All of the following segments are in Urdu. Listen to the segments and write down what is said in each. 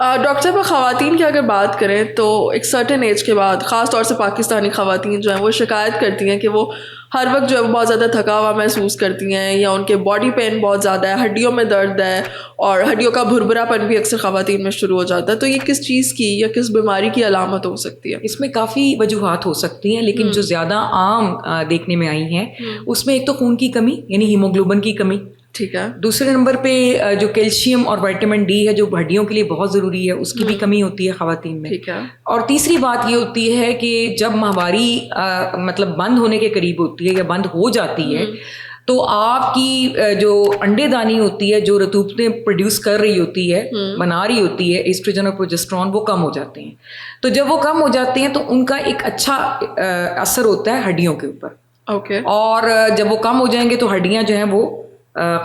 ڈاکٹر صاحب خواتین کی اگر بات کریں تو ایک سرٹن ایج کے بعد خاص طور سے پاکستانی خواتین جو ہیں وہ شکایت کرتی ہیں کہ وہ ہر وقت جو ہے بہت زیادہ تھکا ہوا محسوس کرتی ہیں, یا ان کے باڈی پین بہت زیادہ ہے, ہڈیوں میں درد ہے, اور ہڈیوں کا بھربھرا پن بھی اکثر خواتین میں شروع ہو جاتا ہے. تو یہ کس چیز کی یا کس بیماری کی علامت ہو سکتی ہے؟ اس میں کافی وجوہات ہو سکتی ہیں, لیکن جو زیادہ عام دیکھنے میں آئی ہیں اس میں ایک تو خون کی کمی یعنی ہیموگلوبن کی کمی, ٹھیک ہے. دوسرے نمبر پہ جو کیلشیم اور وائٹامن ڈی ہے جو ہڈیوں کے لیے بہت ضروری ہے اس کی بھی کمی ہوتی ہے خواتین میں. ٹھیک ہے. اور تیسری بات یہ ہوتی ہے کہ جب ماہواری مطلب بند ہونے کے قریب ہوتی ہے یا بند ہو جاتی ہے تو آپ کی جو انڈے دانی ہوتی ہے, جو رطوبتیں پروڈیوس کر رہی ہوتی ہے, بنا رہی ہوتی ہے ایسٹروجن اور پروجسٹرون, وہ کم ہو جاتے ہیں. تو جب وہ کم ہو جاتے ہیں تو ان کا ایک اچھا اثر ہوتا ہے ہڈیوں کے اوپر. اوکے. اور جب وہ کم ہو جائیں گے تو ہڈیاں جو ہیں وہ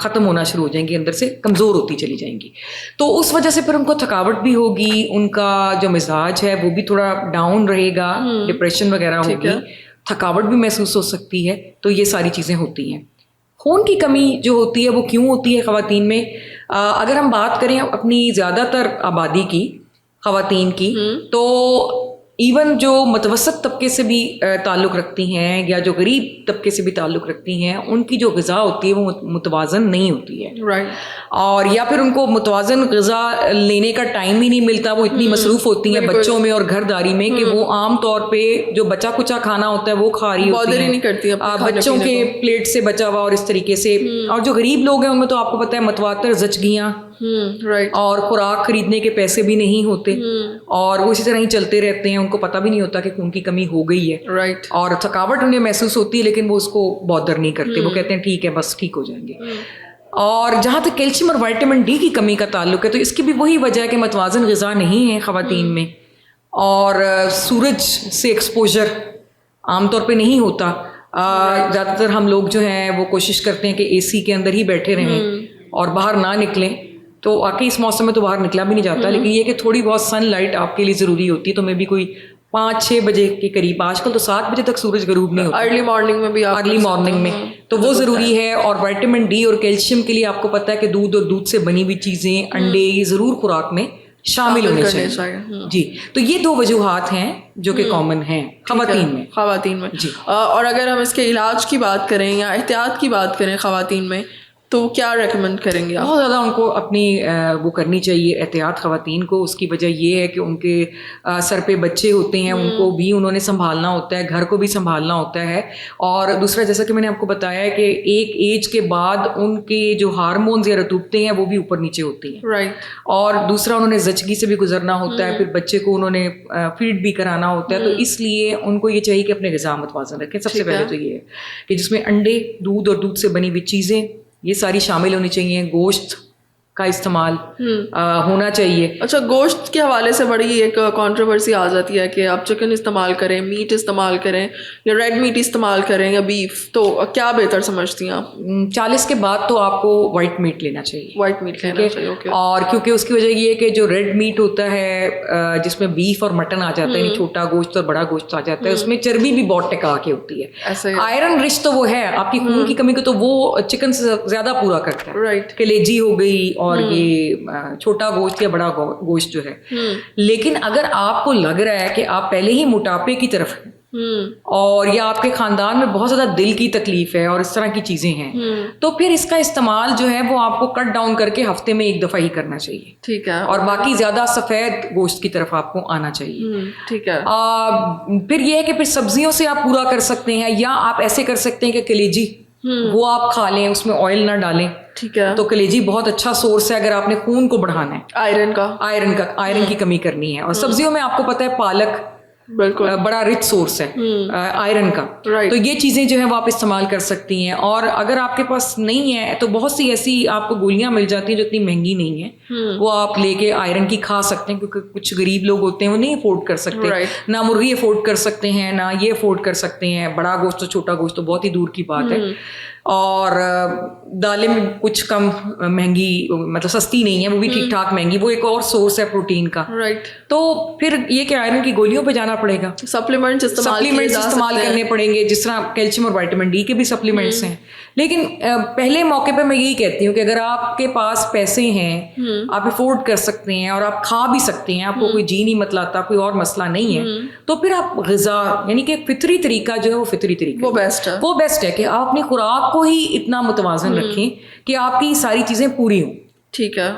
ختم ہونا شروع ہو جائیں گی, اندر سے کمزور ہوتی چلی جائیں گی. تو اس وجہ سے پھر ان کو تھکاوٹ بھی ہوگی, ان کا جو مزاج ہے وہ بھی تھوڑا ڈاؤن رہے گا, ڈپریشن وغیرہ ہوگی, تھکاوٹ بھی محسوس ہو سکتی ہے. تو یہ ساری چیزیں ہوتی ہیں. خون کی کمی جو ہوتی ہے وہ کیوں ہوتی ہے خواتین میں؟ اگر ہم بات کریں اپنی زیادہ تر آبادی کی, خواتین کی, تو ایون جو متوسط طبقے سے بھی تعلق رکھتی ہیں یا جو غریب طبقے سے بھی تعلق رکھتی ہیں, ان کی جو غذا ہوتی ہے وہ متوازن نہیں ہوتی ہے. اور یا پھر ان کو متوازن غذا لینے کا ٹائم ہی نہیں ملتا, وہ اتنی مصروف ہوتی ہیں بچوں میں اور گھر داری میں کہ وہ عام طور پہ جو بچا کچا کھانا ہوتا ہے وہ کھا رہی ہوتی ہیں, بچوں کے پلیٹ سے بچا ہوا اور اس طریقے سے. اور جو غریب لوگ ہیں ان میں تو آپ کو پتہ ہے متواتر زچگیاں اور خوراک خریدنے کے پیسے بھی نہیں ہوتے, اور وہ اسی طرح ہی چلتے رہتے ہیں, ان کو پتہ بھی نہیں ہوتا کہ خون کی کمی ہو گئی ہے. اور تھکاوٹ انہیں محسوس ہوتی ہے لیکن وہ اس کو بادر نہیں کرتے, وہ کہتے ہیں ٹھیک ہے بس ٹھیک ہو جائیں گے. اور جہاں تک کیلشیم اور وائٹامن ڈی کی کمی کا تعلق ہے تو اس کی بھی وہی وجہ ہے کہ متوازن غذا نہیں ہے خواتین میں, اور سورج سے ایکسپوجر عام طور پہ نہیں ہوتا. زیادہ تر ہم لوگ جو ہیں وہ کوشش کرتے ہیں کہ اے سی کے اندر ہی بیٹھے رہیں اور باہر نہ نکلیں. تو واقعی اس موسم میں تو باہر نکلا بھی نہیں جاتا, لیکن یہ کہ تھوڑی بہت سن لائٹ آپ کے لیے ضروری ہوتی ہے. تو میں بھی کوئی 5-6 بجے کے قریب, آج کل تو 7 بجے تک سورج غروب نہیں ہوتا, ارلی مارننگ میں بھی, ارلی مارننگ میں, تو وہ ضروری ہے. اور وائٹامن ڈی اور کیلشیم کے لیے آپ کو پتہ ہے کہ دودھ اور دودھ سے بنی ہوئی چیزیں, انڈے, یہ ضرور خوراک میں شامل ہونے چاہیے. جی, تو یہ 2 وجوہات ہیں جو کہ کامن ہیں خواتین میں. جی. اور اگر ہم اس کے علاج کی بات کریں یا احتیاط کی بات کریں خواتین میں, تو کیا ریکمینڈ کریں گے آپ؟ بہت زیادہ ان کو اپنی وہ کرنی چاہیے احتیاط خواتین کو. اس کی وجہ یہ ہے کہ ان کے سر پہ بچے ہوتے ہیں, ان کو بھی انہوں نے سنبھالنا ہوتا ہے, گھر کو بھی سنبھالنا ہوتا ہے. اور دوسرا جیسا کہ میں نے آپ کو بتایا ہے کہ ایک ایج کے بعد ان کے جو ہارمونز یا رطوبتیں ہیں وہ بھی اوپر نیچے ہوتی ہیں. اور دوسرا انہوں نے زچگی سے بھی گزرنا ہوتا ہے, پھر بچے کو انہوں نے فیڈ بھی کرانا ہوتا ہے. تو اس لیے ان کو یہ چاہیے کہ اپنے غذا متوازن رکھیں. سب سے پہلے تو یہ ہے کہ جس میں انڈے, دودھ اور دودھ سے بنی ہوئی چیزیں یہ ساری شامل ہونی چاہیے. گوشت کا استعمال ہونا چاہیے. اچھا, گوشت کے حوالے سے بڑی ایک کنٹروورسی آ جاتی ہے کہ آپ چکن استعمال کریں, میٹ استعمال کریں, یا ریڈ میٹ استعمال کریں یا بیف, تو کیا بہتر سمجھتی ہیں آپ؟ 40 کے بعد تو آپ کو وائٹ میٹ لینا چاہیے. وائٹ میٹ لینا چاہیے. اور کیونکہ اس کی وجہ یہ ہے کہ جو ریڈ میٹ ہوتا ہے جس میں بیف اور مٹن آ جاتا ہے, یعنی چھوٹا گوشت اور بڑا گوشت آ جاتا ہے, اس میں چربی بھی بہت ٹکا کے ہوتی ہے. آئرن رچ تو وہ ہے, آپ کی خون کی کمی کو تو وہ چکن سے زیادہ پورا کرتا ہے. کلیجی ہو گئی اور یہ چھوٹا گوشت یا بڑا گوشت جو ہے. لیکن اگر آپ کو لگ رہا ہے کہ آپ پہلے ہی موٹاپے کی طرف ہیں اور یا آپ کے خاندان میں بہت زیادہ دل کی تکلیف ہے اور اس طرح کی چیزیں ہیں, تو پھر اس کا استعمال جو ہے وہ آپ کو کٹ ڈاؤن کر کے ہفتے میں 1 دفعہ ہی کرنا چاہیے. ٹھیک ہے. اور باقی زیادہ سفید گوشت کی طرف آپ کو آنا چاہیے. ٹھیک ہے. پھر یہ ہے کہ پھر سبزیوں سے آپ پورا کر سکتے ہیں, یا آپ ایسے کر سکتے ہیں کہ کلیجی وہ آپ کھا لیں, اس میں آئل نہ ڈالیں. ٹھیک ہے. تو کلیجی بہت اچھا سورس ہے اگر آپ نے خون کو بڑھانا ہے, آئرن کی کمی کرنی ہے. اور سبزیوں میں آپ کو پتہ ہے پالک بالکل بڑا رچ سورس ہے آئرن کا. تو یہ چیزیں جو ہیں وہ آپ استعمال کر سکتی ہیں. اور اگر آپ کے پاس نہیں ہے تو بہت سی ایسی آپ کو گولیاں مل جاتی ہیں جو اتنی مہنگی نہیں ہیں, وہ آپ لے کے آئرن کی کھا سکتے ہیں, کیونکہ کچھ غریب لوگ ہوتے ہیں وہ نہیں افورڈ کر سکتے, نہ مرغی افورڈ کر سکتے ہیں, نہ یہ افورڈ کر سکتے ہیں. بڑا گوشت تو چھوٹا گوشت تو بہت ہی دور کی بات ہے. اور دالیں کچھ کم مہنگی, مطلب سستی نہیں ہے, وہ بھی ٹھیک ٹھاک مہنگی, وہ ایک اور سورس ہے پروٹین کا. تو پھر یہ کہ آئرن کی گولیوں پہ جانا پڑے گا, سپلیمنٹس استعمال کرنے پڑیں گے, جس طرح کیلشیم اور وائٹامن ڈی کے بھی سپلیمنٹس ہیں. لیکن پہلے موقع پہ میں یہی کہتی ہوں کہ اگر آپ کے پاس پیسے ہیں, آپ افورڈ کر سکتے ہیں اور آپ کھا بھی سکتے ہیں, آپ کو کوئی جی نہیں متلاتا, کوئی اور مسئلہ نہیں ہے, تو پھر آپ غذا یعنی کہ فطری طریقہ جو ہے وہ فطری طریقہ وہ بیسٹ ہے کہ آپ اپنی خوراک کو ہی اتنا متوازن رکھیں کہ آپ کی ساری چیزیں پوری ہوں. ٹھیک ہے.